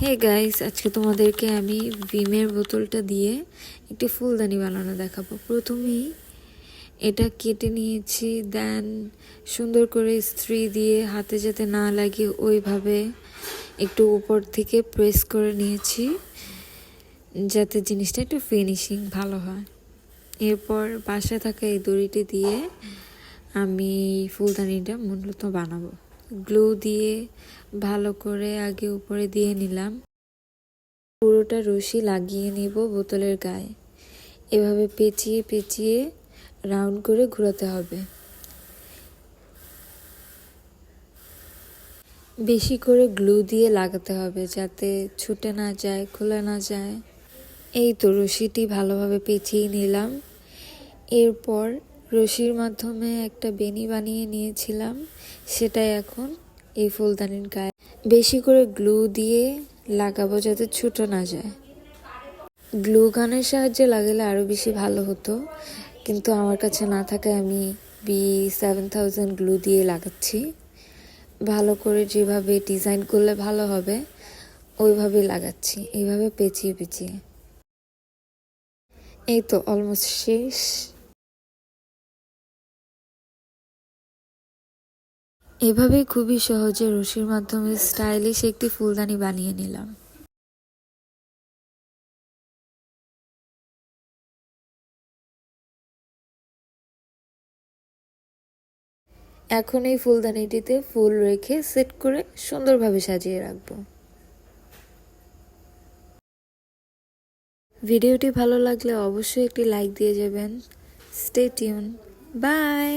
Hey guys, আজকে তোমাদেরকে আমি ভিমের বোতলটা দিয়ে একটি ফুলদানি বানানো দেখাবো। প্রথমেই এটা কেটে নিয়েছি, দেন সুন্দর করে ইস্ত্রি দিয়ে হাতে যাতে না লাগে ওইভাবে একটু উপর থেকে প্রেস করে নিয়েছি, যাতে জিনিসটা একটু ফিনিশিং ভালো হয়। এরপর বাসায় থাকা এই দড়িটি দিয়ে আমি ফুলদানিটা মূলত বানাবো। গ্লু দিয়ে ভালো করে আগে উপরে দিয়ে নিলাম, পুরোটা রশি লাগিয়ে নিব বোতলের গায়ে। এভাবে পেঁচিয়ে পেঁচিয়ে রাউন্ড করে ঘোরাতে হবে। বেশি করে গ্লু দিয়ে লাগাতে হবে যাতে ছুটে না যায়, খুলে না যায়। এই তো রশিটি ভালোভাবে পেঁচিয়ে নিলাম। এরপর রশির মাধ্যমে একটা বেনি বানিয়ে নিয়েছিলাম, সেটাই এখন এই ফুলদানির গায়ে বেশি করে গ্লু দিয়ে লাগাবো যাতে ছুটো না যায়। গ্লু গানের সাহায্যে লাগালে আরও বেশি ভালো হতো, কিন্তু আমার কাছে না থাকায় আমি B7000 গ্লু দিয়ে লাগাচ্ছি। ভালো করে যেভাবে ডিজাইন করলে ভালো হবে ওইভাবেই লাগাচ্ছি, এইভাবে পেঁচিয়ে পেঁচিয়ে। এই তো অলমোস্ট শেষ। এভাবেই খুবই সহজে রশির মাধ্যমে স্টাইলিশ একটি ফুলদানি বানিয়ে নিলাম। এখন এই ফুলদানিটিতে ফুল রেখে সেট করে সুন্দরভাবে সাজিয়ে রাখবো। ভিডিওটি ভালো লাগলে অবশ্যই একটি লাইক দিয়ে যাবেন। Stay tune. বাই।